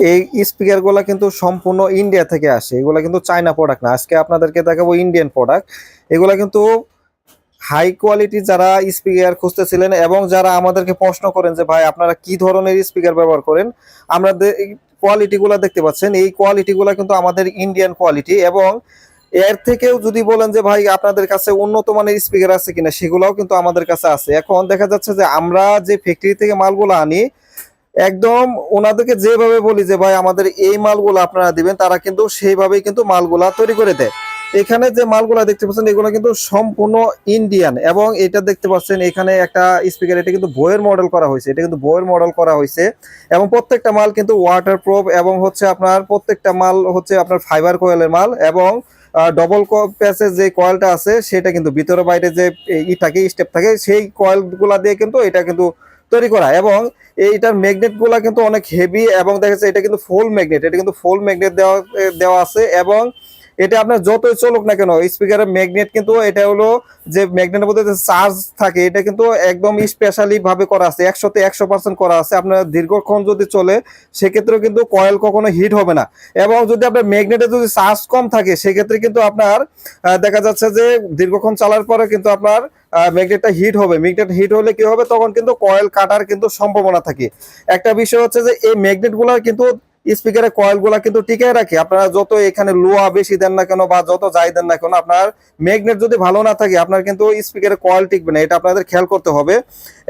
এই স্পিকারগুলো কিন্তু সম্পূর্ণ ইন্ডিয়া থেকে আসে, এগুলো কিন্তু চায়না প্রোডাক্ট না। আজকে আপনাদেরকে দেখাবো ইন্ডিয়ান প্রোডাক্ট। এগুলো কিন্তু হাই কোয়ালিটি যারা স্পিকার খুঁজতেছিলেন এবং যারা আমাদেরকে প্রশ্ন করেন যে ভাই আপনারা কি ধরনের স্পিকার ব্যবহার করেন, আমরা কোয়ালিটি গুলা দেখতে পাচ্ছেন, এই কোয়ালিটি গুলা কিন্তু আমাদের ইন্ডিয়ান কোয়ালিটি। এবং এর থেকেও যদি বলেন যে ভাই আপনাদের কাছে উন্নত মানের স্পিকার আছে কিনা, সেগুলোও কিন্তু আমাদের কাছে আছে। এখন দেখা যাচ্ছে যে আমরা যে ফ্যাক্টরি থেকে মালগুলো আনি, একদম ওনাদেরকে যেভাবে বলি যে ভাই আমাদের এই মালগুলো আপনারা দিবেন, তারা কিন্তু সেইভাবেই কিন্তু মালগুলা তৈরি করে দেয়। এখানে যে মালগুলা দেখতে পাচ্ছেন এগুলো কিন্তু সম্পূর্ণ ইন্ডিয়ান। এবং এটা দেখতে পাচ্ছেন এখানে একটা স্পিকার, এটা কিন্তু বইয়ের মডেল করা হয়েছে, এটা কিন্তু বইয়ের মডেল করা হয়েছে। এবং প্রত্যেকটা মাল কিন্তু ওয়াটার প্রুফ, এবং হচ্ছে আপনার প্রত্যেকটা মাল হচ্ছে আপনার ফাইবার কয়েলের মাল। এবং ডবল প্যাচের যে কয়েলটা আছে সেটা কিন্তু ভিতরে বাইরে যে ই থাকে, স্টেপ থাকে, সেই কয়েলগুলা দিয়ে কিন্তু এটা কিন্তু তৈরি করা। এবং এইটার ম্যাগনেট গুলা কিন্তু অনেক হেভি, এবং দেখা যাচ্ছে এটা কিন্তু ফুল ম্যাগনেট, এটা কিন্তু ফুল ম্যাগনেট দেওয়া দেওয়া আছে। এবং এটা আপনার যতই চলুক না কেন, স্পিকারের ম্যাগনেট কিন্তু এটা হলো যে ম্যাগনেটের মধ্যে যে চার্জ থাকে, এটা কিন্তু একদম স্পেশালি ভাবে করা আছে, 100% করা আছে। আপনার দীর্ঘক্ষণ যদি চলে সেক্ষেত্রেও কিন্তু কয়েল কখনো হিট হবে না। এবং যদি আপনার ম্যাগনেটে যদি চার্জ কম থাকে সেক্ষেত্রে কিন্তু আপনার দেখা যাচ্ছে যে দীর্ঘক্ষণ চালার পরে কিন্তু আপনার ম্যাগনেটটা হিট হবে। ম্যাগনেট হিট হলে কি হবে, তখন কিন্তু কয়েল কাটার কিন্তু সম্ভাবনা থাকে। একটা বিষয় হচ্ছে যে এই ম্যাগনেট গুলা কিন্তু স্পিকারের কয়েল গুলা কিন্তু টিকায় রাখে। আপনারা যত এখানে লোহা বেশি দেন না কেন বা যত যাই দেন না কেন, আপনার ম্যাগনেট যদি ভালো না থাকে আপনার কিন্তু স্পিকারের কয়েল টিকবে না, এটা আপনাদের খেয়াল করতে হবে।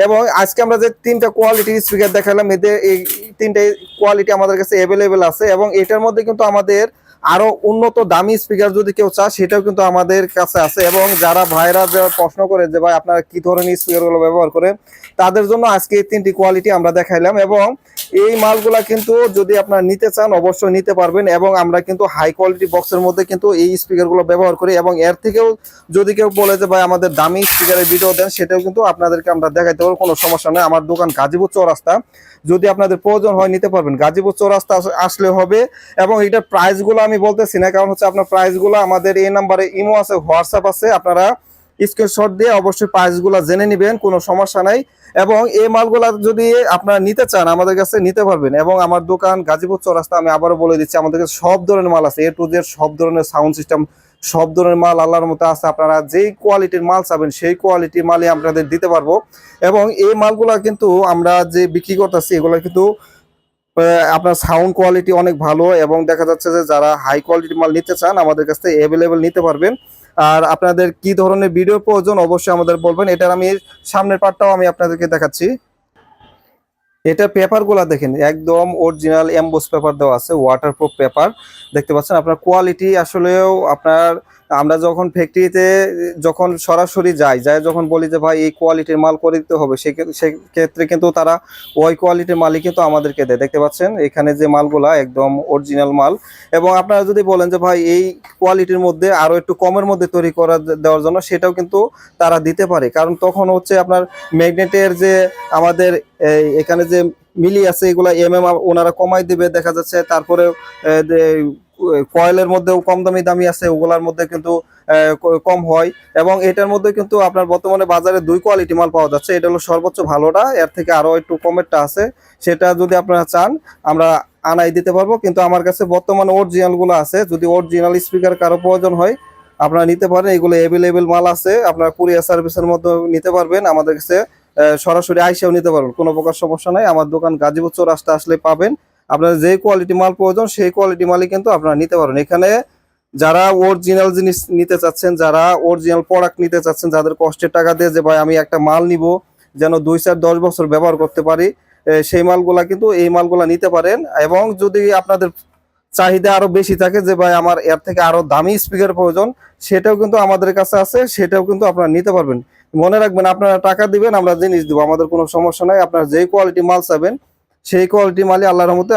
এবং আজকে আমরা যে তিনটা কোয়ালিটি স্পিকার দেখালাম, এদের এই তিনটে কোয়ালিটি আমাদের কাছে অ্যাভেলেবেল আছে। এবং এটার মধ্যে কিন্তু আমাদের আরো উন্নত দামি স্পিকার যদি কেউ চায় সেটাও কিন্তু আমাদের কাছে আছে। এবং যারা ভাইরা যারা প্রশ্ন করে যে ভাই আপনারা কি ধরনের স্পিকার গুলো ব্যবহার করেন, তাদের জন্য আজকে এই তিনটি কোয়ালিটি আমরা দেখাইলাম। এবং এই মালগুলা কিন্তু যদি আপনারা নিতে চান অবশ্যই নিতে পারবেন। এবং আমরা কিন্তু হাই কোয়ালিটি বক্সের মধ্যে কিন্তু এই স্পিকার গুলো ব্যবহার করি। এবং এর থেকেও যদি কেউ বলে যে ভাই আমাদের দামি স্পিকারের ভিডিও দেন, সেটাও কিন্তু আপনাদেরকে আমরা দেখাইতে পারবো, কোনো সমস্যা নেই। আমার দোকান গাজীপুর চৌরাস্তা, যদি আপনাদের প্রয়োজন হয় নিতে পারবেন, গাজীপুর চৌরাস্তা আসলে হবে। এবং এটার প্রাইস গুলো আমি বলতেছি না, কারণ হচ্ছে আপনার প্রাইস গুলো আমাদের এই নাম্বারে ইমো আছে, হোয়াটসঅ্যাপ আছে, আপনারা স্ক্রিনশট দিয়ে অবশ্যই প্রাইস গুলো জেনে নেবেন, কোনো সমস্যা নাই। এবং এই মালগুলা যদি আপনারা নিতে চান আমাদের কাছে নিতে পারবেন। এবং আমার দোকান গাজীপুর চৌরাস্তা, আমি আবারও বলে দিচ্ছি, আমাদের কাছে সব ধরনের মাল আছে, A to Z সব ধরনের সাউন্ড সিস্টেম, সব ধরনের মাল আল্লাহর মতো আছে। আপনারা যেই কোয়ালিটির মাল চাবেন সেই কোয়ালিটির মালই আপনাদের দিতে পারবো। এবং এই মালগুলা কিন্তু আমরা যে বিক্রি করতেছি এগুলো কিন্তু আপনার সাউন্ড কোয়ালিটি অনেক ভালো। এবং দেখা যাচ্ছে যে যারা হাই কোয়ালিটির মাল নিতে চান আমাদের কাছ থেকে অ্যাভেলেবেল নিতে পারবেন। আর আপনাদের কি ধরনের ভিডিও প্রয়োজন অবশ্যই আমাদের বলবেন। এটার আমি সামনের পার্টটাও আমি আপনাদেরকে দেখাচ্ছি। এটা পেপার গুলা দেখেন, একদম অরিজিনাল এমবোস পেপার দেওয়া আছে, ওয়াটারপ্রুফ পেপার দেখতে পাচ্ছেন। আপনার কোয়ালিটি আসলেও আপনার, আমরা যখন ফ্যাক্টরিতে যখন সরাসরি যাই যখন বলি যে ভাই এই কোয়ালিটির মাল করে দিতে হবে, সেক্ষেত্রে কিন্তু তারা ওই কোয়ালিটির মালই কিন্তু আমাদেরকে দেয়। দেখতে পাচ্ছেন এখানে যে মালগুলা একদম অরিজিনাল মাল। এবং আপনারা যদি বলেন যে ভাই এই কোয়ালিটির মধ্যে আরো একটু কমের মধ্যে তৈরি করা দেওয়ার জন্য, সেটাও কিন্তু তারা দিতে পারে। কারণ তখন হচ্ছে আপনার ম্যাগনেটের যে আমাদের এখানে যে মিলি আছে এগুলা ওনারা কমাই দিবে দেখা যাচ্ছে। তারপরে কয়েলের মধ্যেও কম দামি দামি আছে, ওগুলার মধ্যে কিন্তু কম হয়। এবং এটার মধ্যে কিন্তু আপনার বর্তমানে বাজারে দুই কোয়ালিটি মাল পাওয়া যাচ্ছে, এটা হলো সর্বোচ্চ ভালোটা, এর থেকে আরো একটু কমেরটা আছে। সেটা যদি আপনারা চান আমরা আনাই দিতে পারবো। কিন্তু আমার কাছে বর্তমানে অরিজিনাল গুলো আছে, যদি অরিজিনাল স্পিকার কারো প্রয়োজন হয় আপনারা নিতে পারেন। এগুলো অ্যাভেলেবেল মাল আছে, আপনারা কুরিয়ার সার্ভিসের মধ্যে নিতে পারবেন, আমাদের কাছে সরাসরি আইসাও নিতে পারবেন, কোনো প্রকার সমস্যা নাই। আমার দোকান গাজীপুর চৌরাস্তা আসলে পাবেন। আপনারা যে কোয়ালিটি মাল প্রয়োজন সেই কোয়ালিটি মালই কিন্তু আপনারা নিতে পারবেন। এখানে যারা অরিজিনাল জিনিস নিতে চাচ্ছেন, যারা অরিজিনাল প্রোডাক্ট নিতে চাচ্ছেন, যাদের কষ্টের টাকা দিয়ে যে ভাই আমি একটা মাল নিব যেন 2 4 10 বছর ব্যবহার করতে পারি, সেই মালগুলা কিন্তু এই মালগুলা নিতে পারেন। এবং যদি আপনাদের চাহিদা আরো বেশি থাকে যে ভাই আমার এর থেকে আরো দামি স্পিকার প্রয়োজন, সেটাও কিন্তু আমাদের কাছে আছে, সেটাও কিন্তু আপনারা নিতে পারবেন। মনে রাখবেন আপনারা টাকা দিবেন, আমরা জিনিস দিব, আমাদের কোনো সমস্যা নাই। আপনারা যেই কোয়ালিটি মাল চাবেন সেই কোয়ালিটি মালই আল্লাহর রহমতে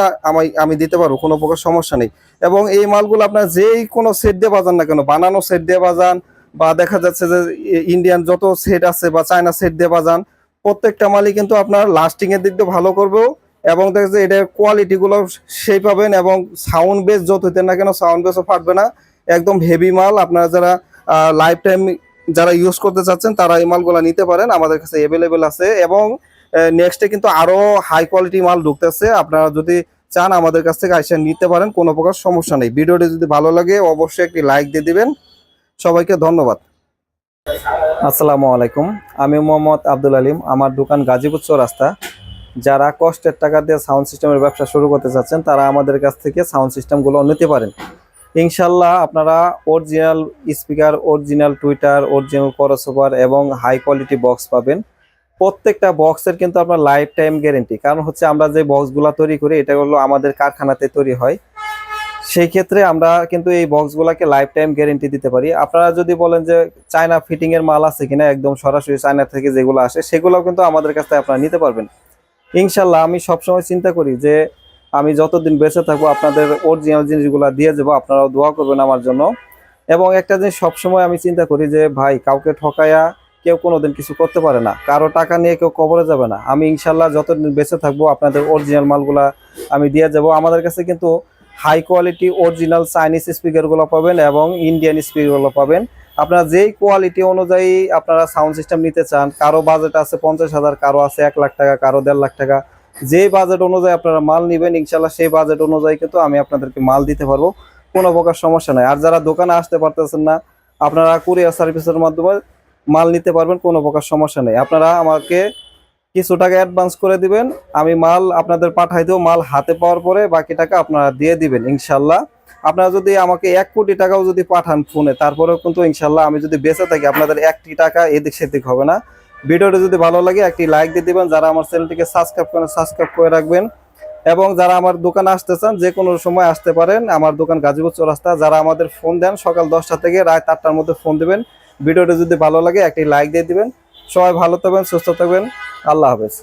আমি দিতে পারবো, কোনো প্রকার সমস্যা নেই। এবং এই মালগুলো আপনার যেই কোনো সেট দিয়ে বাজান না কেন, বানানো সেট দিয়ে বাজান বা দেখা যাচ্ছে যে ইন্ডিয়ান যত সেট আছে বা চায়না সেট দিয়ে বাজান, প্রত্যেকটা মালই কিন্তু আপনার লাস্টিং এর দিক দিয়ে ভালো করবেও। এবং দেখা যাচ্ছে এটার কোয়ালিটি গুলো সেই পাবেন। এবং সাউন্ড বেস যত হইতেন না কেন সাউন্ড বেসও ফাটবে না, একদম হেভি মাল। আপনারা যারা লাইফ টাইম যারা ইউজ করতে চাচ্ছেন তারা এই মালগুলো নিতে পারেন, আমাদের কাছে অ্যাভেলেবেল আছে। এবং নেক্সটে কিন্তু আরো হাই কোয়ালিটি মাল ঢুকতেছে, আপনারা যদি চান আমাদের কাছ থেকে আইসা নিতে পারেন, কোনো প্রকার সমস্যা নেই। ভিডিওটি যদি ভালো লাগে অবশ্যই একটি লাইক দিয়ে দিবেন। সবাইকে ধন্যবাদ। আসসালামু আলাইকুম, আমি মোহাম্মদ আব্দুল আলিম। আমার দোকান গাজীপুর চৌরাস্তা। যারা কষ্টের টাকা দিয়ে সাউন্ড সিস্টেমের ব্যবসা শুরু করতে চাচ্ছেন তারা আমাদের কাছ থেকে সাউন্ড সিস্টেমগুলো নিতে পারেন। ইনশাল্লাহ আপনারা original speaker, original Twitter, original crossover এবং হাই কোয়ালিটি বক্স পাবেন। প্রত্যেকটা বক্সের কিন্তু আপনার লাইফ টাইম গ্যারেন্টি। কারণ হচ্ছে আমরা যে বক্সগুলো তৈরি করি এটা হলো আমাদের কারখানাতে তৈরি হয়। সেই ক্ষেত্রে আমরা কিন্তু এই বক্সগুলোকে লাইফ টাইম গ্যারেন্টি দিতে পারি। আপনারা যদি বলেন যে চায়না ফিটিং এর মাল আছে কিনা, একদম সরাসরি চায়না থেকে যেগুলো আসে সেগুলোও কিন্তু আমাদের কাছ থেকে আপনারা নিতে পারবেন। ইনশাল্লাহ আমি সবসময় চিন্তা করি যে আমি যতদিন বেঁচে থাকবো আপনাদের অরিজিনাল জিনিসগুলো দিয়ে যাবো, আপনারাও দোয়া করবেন আমার জন্য। এবং একটা জিনিস সবসময় আমি চিন্তা করি যে ভাই, কাউকে ঠকায়া কেউ কোনোদিন কিছু করতে পারে না, কারো টাকা নিয়ে কেউ কবরে যাবে না। আমি ইনশাল্লাহ যতদিন বেঁচে থাকবো আপনাদের অরিজিনাল মালগুলা আমি দিয়ে যাব। আমাদের কাছে কিন্তু হাই কোয়ালিটি অরিজিনাল চাইনিজ স্পিকারগুলো পাবেন এবং ইন্ডিয়ান স্পিকারগুলো পাবেন। আপনারা যেই কোয়ালিটি অনুযায়ী আপনারা সাউন্ড সিস্টেম নিতে চান, কারো বাজেট আছে 50,000, কারো আছে 1 লাখ টাকা, কারো 1.5 লাখ টাকা, যে বাজেট অনুযায়ী আপনারা মাল নেবেন ইনশাল্লাহ সেই বাজেট অনুযায়ী কিন্তু আমি আপনাদেরকে মাল দিতে পারবো, কোনো প্রকার সমস্যা নাই। আর যারা দোকানে আসতে পারতেছেন না, আপনারা কুরিয়ার সার্ভিসের মাধ্যমে মাল নিতে পারবেন, কোনো প্রকার সমস্যা নেই। আপনারা আমাকে কিছু টাকা অ্যাডভান্স করে দিবেন, আমি মাল আপনাদের পাঠাই দেবো। মাল হাতে পাওয়ার পরে বাকি টাকা আপনারা দিয়ে দিবেন ইনশাল্লাহ। আপনারা যদি আমাকে 1 কোটি টাকাও যদি পাঠান ফোনে, তারপরেও কিন্তু ইনশাল্লাহ আমি যদি বেঁচে থাকি আপনাদের 1টি টাকা এদিক সেদিক হবে না। ভিডিওটি যদি ভালো লাগে একটি লাইক দিয়ে দিবেন। যারা আমার চ্যানেলটিকে সাবস্ক্রাইব করে রাখবেন। এবং যারা আমার দোকানে আসতে চান যে কোনো সময় আসতে পারেন। আমার দোকান গাজীপুর চৌরাস্তা। যারা আমাদের ফোন দেন সকাল 10টা থেকে রাত 8টার মধ্যে ফোন দিবেন। ভিডিওটি যদি ভালো লাগে একটি লাইক দিয়ে দিবেন। সবাই ভালো থাকবেন, সুস্থ থাকবেন। আল্লাহ হাফেজ।